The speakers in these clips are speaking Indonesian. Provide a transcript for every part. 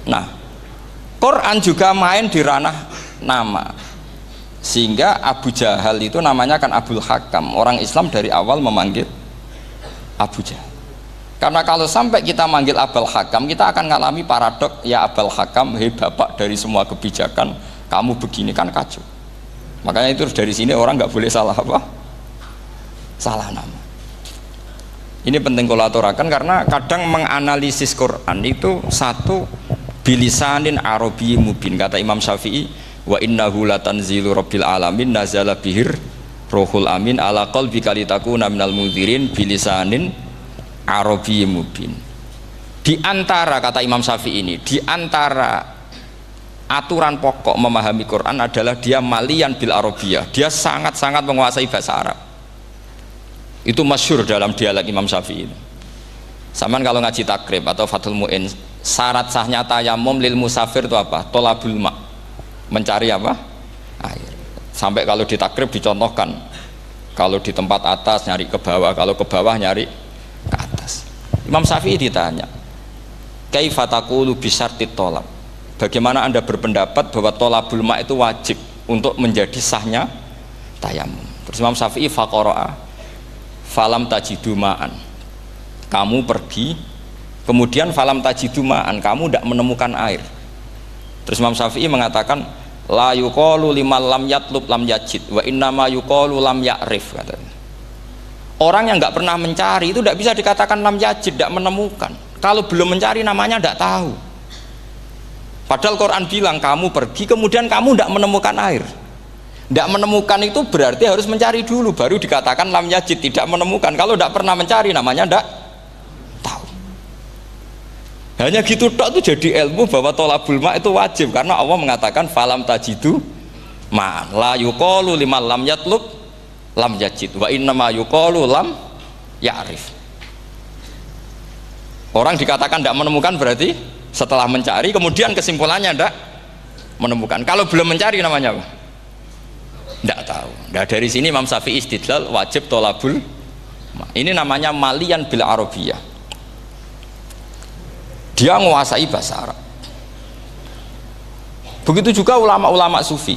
Nah, Quran juga main di ranah nama, sehingga Abu Jahal itu namanya kan Abul Hakam. Orang Islam dari awal memanggil Abu Jahal. Karena kalau sampai kita manggil Abul Hakam, kita akan mengalami paradok, ya Abul Hakam, hei bapak dari semua kebijakan, kamu begini, kan kacau. Makanya itu dari sini orang nggak boleh salah apa? Salah nama. Ini penting kalau aturakan, karena kadang menganalisis Quran itu satu bilisanin arabi mubin. Kata Imam Syafi'i, wa innahu latanzilu rabbil alamin nazala bihir rohul amin ala qalbika litakuna minal mudhirin bilisanin arabi mubin. Di antara, kata Imam Syafi'i ini, di antara aturan pokok memahami Quran adalah dia malian bil arabiyah, dia sangat-sangat menguasai bahasa Arab. Itu masyhur dalam dialek Imam Syafi'i. Saman kalau ngaji takrib atau Fathul Mu'in, syarat sahnya tayamum lil musafir itu apa? Tolabul ma', mencari apa? Air. Sampai kalau di takrib dicontohkan, kalau di tempat atas nyari ke bawah, kalau ke bawah nyari ke atas. Imam Syafi'i ditanya, kaifa taqulu bi syartit tolab, bagaimana anda berpendapat bahwa tolabul ma' itu wajib untuk menjadi sahnya tayamum? Terus Imam Syafi'i faqara'a falam tajidu ma'an, kamu pergi kemudian falam tajidu ma'an, kamu tidak menemukan air. Terus Imam Syafi'i mengatakan la yuqalu liman lam yatlub lam yajid wa innama yuqalu lam ya'rif, katanya. Orang yang nggak pernah mencari itu tidak bisa dikatakan lam yajid, tidak menemukan. Kalau belum mencari namanya tidak tahu. Padahal Quran bilang kamu pergi kemudian kamu tidak menemukan air. Tidak menemukan itu berarti harus mencari dulu, baru dikatakan lam yajid, tidak menemukan. Kalau tidak pernah mencari namanya tidak tahu. Hanya gitu tok itu jadi ilmu bahwa tolabul ma' itu wajib, karena Allah mengatakan falam tajidu ma'an la yuqalu liman lam yatlub lam yajid wa innama yuqalu lam ya'rif. Orang dikatakan tidak menemukan berarti setelah mencari kemudian kesimpulannya tidak menemukan. Kalau belum mencari namanya apa? Tidak tahu. Nah, dari sini Imam Syafi'i istidlal wajib tolabul ma'. Ini namanya malian bil arabiyah. Dia menguasai bahasa Arab. Begitu juga ulama-ulama sufi.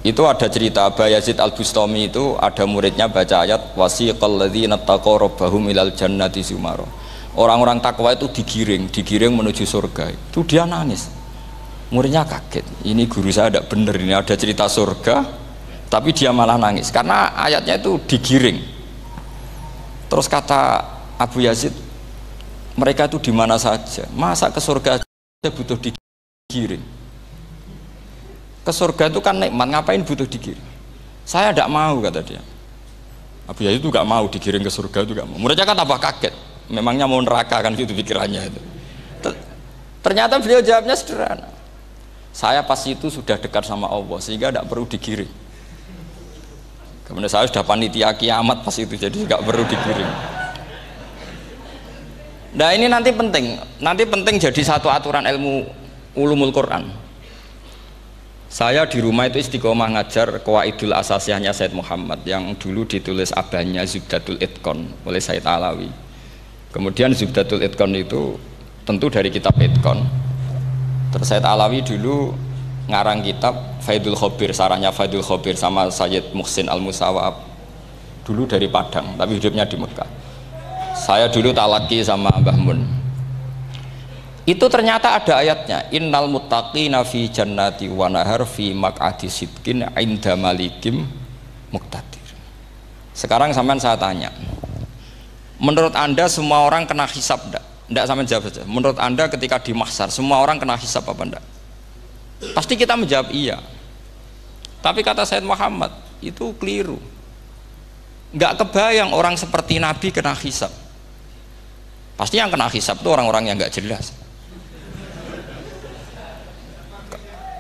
Itu ada cerita Bayazid Al-Bustami, itu ada muridnya baca ayat wasiqal ladzina taqaw rabbahum ilal jannati zumara. Orang-orang takwa itu digiring menuju surga. Itu dia nangis. Muridnya kaget, ini guru saya tidak benar, ini ada cerita surga tapi dia malah nangis karena ayatnya itu digiring. Terus kata Abu Yazid, mereka itu di mana saja, masa ke surga aja butuh digiring? Ke surga itu kan nikmat, ngapain butuh digiring? Saya tidak mau, kata dia. Abu Yazid itu gak mau digiring ke surga, itu gak mau. Muridnya kan tambah kaget, memangnya mau neraka kan, gitu pikirannya itu. Ternyata beliau jawabnya sederhana, saya pas itu sudah dekat sama Allah sehingga tidak perlu digiring. Kemudian saya sudah panitia kiamat pas itu, jadi tidak perlu digiring. Nah ini nanti penting jadi satu aturan ilmu ulumul Quran. Saya di rumah itu istiqomah ngajar Qawaidul Asasiyahnya Said Muhammad yang dulu ditulis abahnya Zubdatul Itqan oleh Said Alawi. Kemudian Zubdatul Itqan itu tentu dari kitab Itqan. Terus Said Alawi dulu ngarang kitab Faidul Khobir, sarahnya Faidul Khobir sama Sayyid Muhsin Al-Musawab, dulu dari Padang tapi hidupnya di Mekah. Saya dulu talaki sama Mbah Mun. Itu ternyata ada ayatnya, innal muttaqina fi jannati wa nahar fi maq'adi sidqin 'inda malikim muqtadir. Sekarang sampean saya tanya, menurut Anda semua orang kena hisab enggak? Tidak, sama jawab saja. Menurut Anda ketika di mahsyar semua orang kena hisab apa enggak? Pasti kita menjawab iya. Tapi kata Said Muhammad itu keliru. Enggak kebayang orang seperti Nabi kena hisab. Pasti yang kena hisab itu orang-orang yang enggak jelas.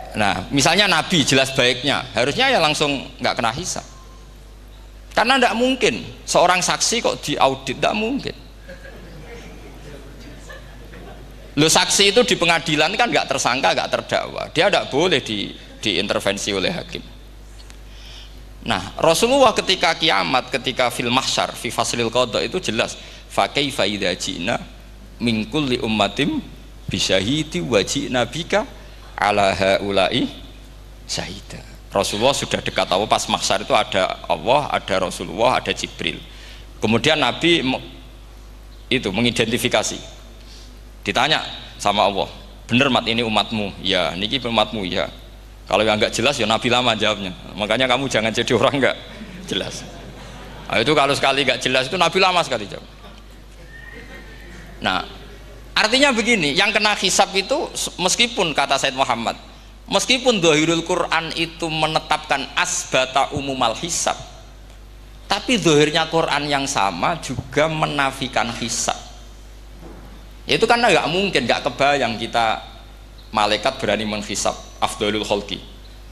Nah, misalnya Nabi jelas baiknya, harusnya ya langsung enggak kena hisab. Karena enggak mungkin seorang saksi kok diaudit, enggak mungkin. Lo saksi itu di pengadilan kan nggak tersangka, nggak terdakwa, dia tidak boleh diintervensi oleh hakim. Nah, Rasulullah ketika kiamat, ketika fil mahsyar, fi faslil qada itu jelas, fa kaifa idza ji'na min kulli ummatin bisyahidi wajina bika ala haula'i syahida. Rasulullah sudah dekat Allah, pas mahsyar itu ada Allah, ada Rasulullah, ada Jibril. Kemudian Nabi itu mengidentifikasi, ditanya sama Allah, bener mat ini umatmu? Ya, niki umatmu ya. Kalau yang nggak jelas ya Nabi lama jawabnya. Makanya kamu jangan jadi orang nggak jelas. Nah, itu kalau sekali nggak jelas itu Nabi lama sekali jawab. Nah, artinya begini, yang kena hisab itu meskipun kata Said Muhammad, meskipun Dhahirul Quran itu menetapkan asbata umumal hisab, tapi zahirnya Quran yang sama juga menafikan hisab. Itu karena nggak mungkin, nggak kebayang kita malaikat berani menghisab afdalul khalqi.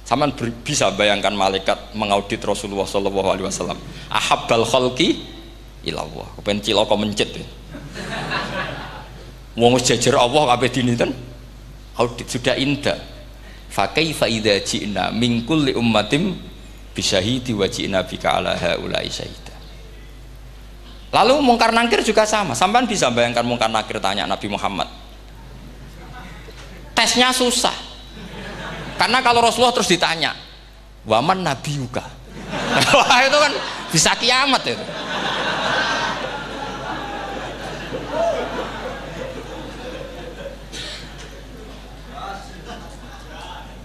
Sama bisa bayangkan malaikat mengaudit Rasulullah SAW. Ahabbal khalqi ilallah. Kepen cilaka mencit ya. Wong jajar Allah kabeh dinten audit sudah indah. Fa kaifa idza ji'na min kulli ummatin bisyahidi wa ji'na bika ala haula'i syahida. Lalu mungkar nakir juga sama. Sampean bisa bayangkan mungkar nakir tanya Nabi Muhammad. Tesnya susah. Karena kalau Rasulullah terus ditanya, "Waman nabiyuka?" Wah, itu kan bisa kiamat itu.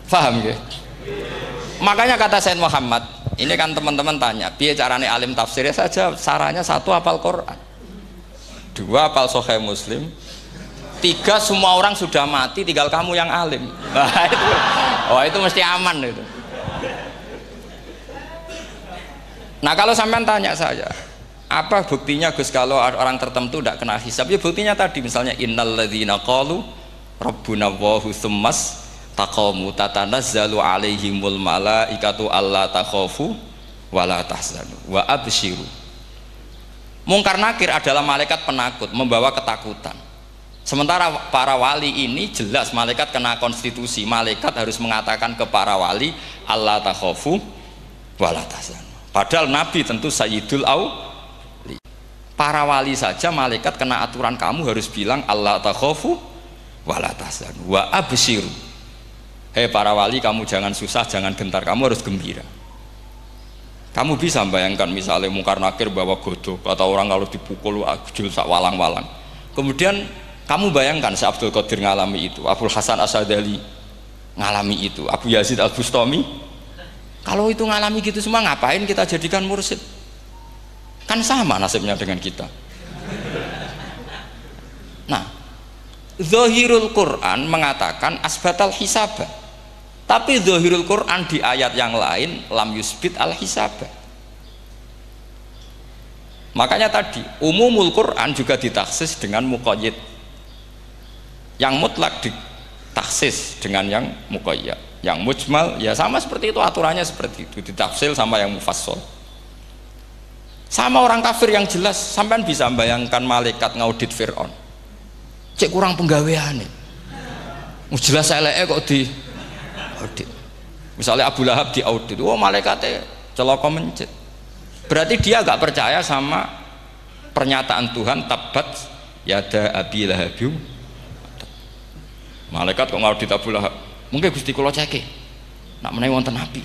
Paham ya? Makanya kata Said Muhammad, ini kan teman-teman tanya, biar carane alim tafsirnya saja, sarannya satu hafal Quran, dua hafal Sahih Muslim, tiga semua orang sudah mati, tinggal kamu yang alim. Nah, itu, oh itu mesti aman itu. Nah kalau sampean tanya saya, apa buktinya Gus kalau orang tertentu tidak kena hisab? Ya buktinya tadi misalnya innalladzina qalu rabbuna Allahu tsummas taqamu tatanazzalu alaihimul malaikatu alla takhafu wala tahzanu wa absyiru. Mungkar nakir adalah malaikat penakut membawa ketakutan. Sementara para wali ini jelas malaikat kena konstitusi, malaikat harus mengatakan ke para wali alla takhafu wala tahzanu. Padahal Nabi tentu sayyidul auli. Para wali saja malaikat kena aturan, kamu harus bilang alla takhafu wala tahzanu wa absyiru. Hei para wali, kamu jangan susah, jangan gentar, kamu harus gembira. Kamu bisa bayangkan misalnya mungkar nakir bawa godok, kata orang kalau dipukul jul sak walang-walang. Kemudian kamu bayangkan si Abdul Qadir ngalami itu, Abdul Hasan Asadali ngalami itu, Abu Yazid Al Bustami. Kalau itu ngalami gitu semua, ngapain kita jadikan mursyid? Kan sama nasibnya dengan kita. Nah, Zahirul Quran mengatakan asbatal hisabah. Tapi Zahirul Quran di ayat yang lain lam yusbit al hisabah. Makanya tadi umumul Quran juga ditaksis dengan muqayyid. Yang mutlak ditaksis dengan yang muqayyad. Yang mujmal ya sama seperti itu, aturannya seperti itu, ditafsil sama yang mufassal. Sama orang kafir yang jelas, sampean bisa bayangkan malaikat ngaudit Fir'aun. Cek kurang penggawean nih. Jelas eleke kok di audit. Misalnya Abu Lahab di audit, oh malaikatnya celaka mencit. Berarti dia gak percaya sama pernyataan Tuhan tabat yada abi lahabiu. Malaikat kok ngaudit Abu Lahab. Mungkin Gusti kula ceke. Nak menawi wonten api.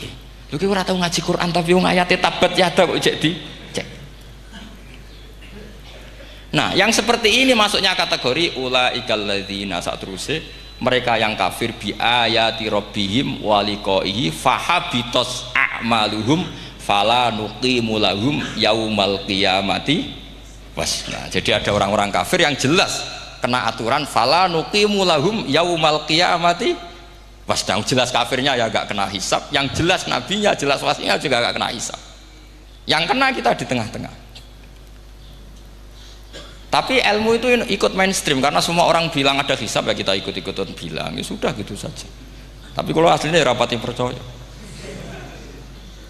Lho ki ora tau ngaji Quran tapi wong ayate tabat yada kok cek di cek. Nah, yang seperti ini masuknya kategori ulaikal ladzina satruse, mereka yang kafir bi ayati rabbihim wa liqaihi fahabitos a'maluhum fala nuqimu lahum yaumal qiyamati wasna. Jadi ada orang-orang kafir yang jelas kena aturan fala nuqimu lahum yaumal qiyamati wasna. Jelas kafirnya ya gak kena hisab, yang jelas nabinya, jelas wasinya juga gak kena hisab. Yang kena kita di tengah-tengah. Tapi ilmu itu ikut mainstream karena semua orang bilang ada hisab ya kita ikut-ikutan bilang, ya sudah gitu saja. Tapi kalau aslinya ya rapati percaya.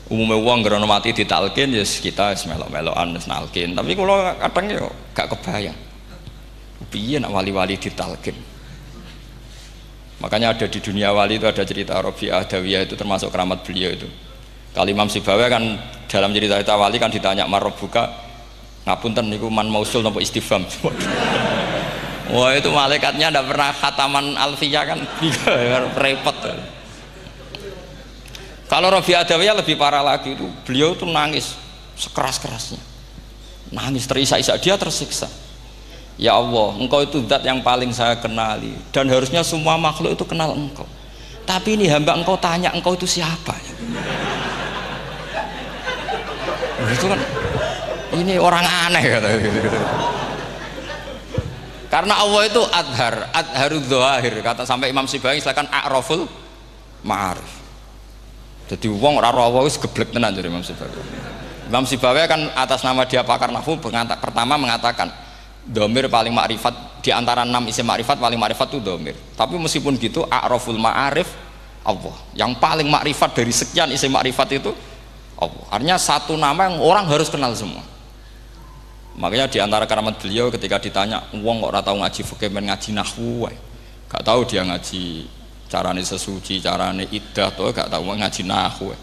Umumnya uang gerono mati ditalkin ya kita melok-melokan nalkin. Tapi kalau kadang ya gak kebayang. Piye nak wali-wali ditalkin. Makanya ada di dunia wali itu ada cerita Rabi'ah Adawiyah, itu termasuk keramat beliau itu. Kalau Imam Sibawi kan dalam cerita wali kan ditanya marabbuka, ngapunten niku man mausul napa istifham. Wah itu malaikatnya tidak pernah khataman alfiyah kan, repot. Kalau Rabi Adawiyah lebih parah lagi, itu beliau tuh nangis sekeras-kerasnya, nangis terisak-isak, dia tersiksa. Ya Allah, engkau itu zat yang paling saya kenali dan harusnya semua makhluk itu kenal engkau, tapi ini hamba engkau tanya engkau itu siapa. Itu kan ini orang aneh kata gitu. Karena Allah itu adharud dzahir, kata sampai Imam Sibawayh silakan a'raful ma'arif. Jadi wong ora ora Allah wis geblek tenan dari Imam Sibawayh. Imam Sibawayh kan atas nama dia pakar nahwu pertama mengatakan dhamir paling makrifat di antara 6 isim makrifat paling makrifat itu dhamir. Tapi meskipun gitu a'raful ma'arif Allah. Yang paling makrifat dari sekian isim makrifat itu Allah. Artinya satu nama yang orang harus kenal semua. Makanya di antara keramat beliau ketika ditanya, wong kok ora tau ngaji fikih men ngaji nahwu wae. Gak tahu dia ngaji carane sesuci, carane iddah to gak tahu ngaji nahwu.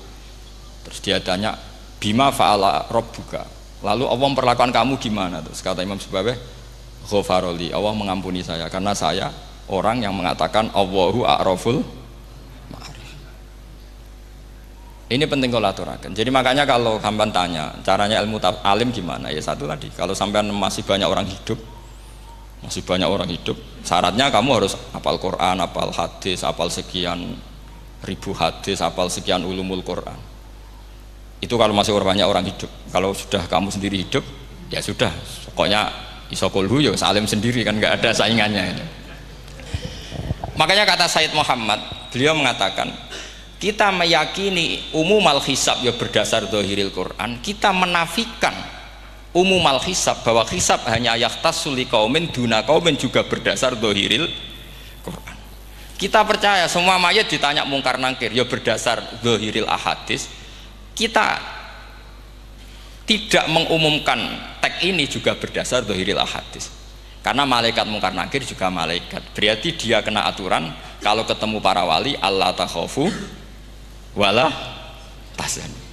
Terus dia tanya, "Bima fa'ala rabbuka?" Lalu Allah memperlakukan kamu gimana? Terus kata Imam Sibawayh, "Ghafaroli." Allah mengampuni saya karena saya orang yang mengatakan Allahu a'raful ma'arif. Ini penting kalau aturakan. Jadi makanya kalau sampean tanya caranya ilmu alim gimana, ya satu tadi, kalau sampean masih banyak orang hidup, syaratnya kamu harus hafal Quran, hafal hadis, hafal sekian ribu hadis, hafal sekian ulumul Quran. Itu kalau masih banyak orang hidup. Kalau sudah kamu sendiri hidup, ya sudah, pokoknya isokulhu ya salim sendiri kan, nggak ada saingannya ini. Makanya kata Sayyid Muhammad, beliau mengatakan kita meyakini umumal hisab ya berdasar dzahiril Quran, kita menafikan umumal hisab bahwa hisab hanya yahtassul liqaumin duna qaumin juga berdasar dzahiril Quran. Kita percaya semua mayat ditanya mungkar nangkir ya berdasar dzahiril ahadis. Kita tidak mengumumkan teks ini juga berdasar dzahiril ahadis. Karena malaikat mungkar nangkir juga malaikat. Berarti dia kena aturan kalau ketemu para wali Allah takhafu wala tahzan.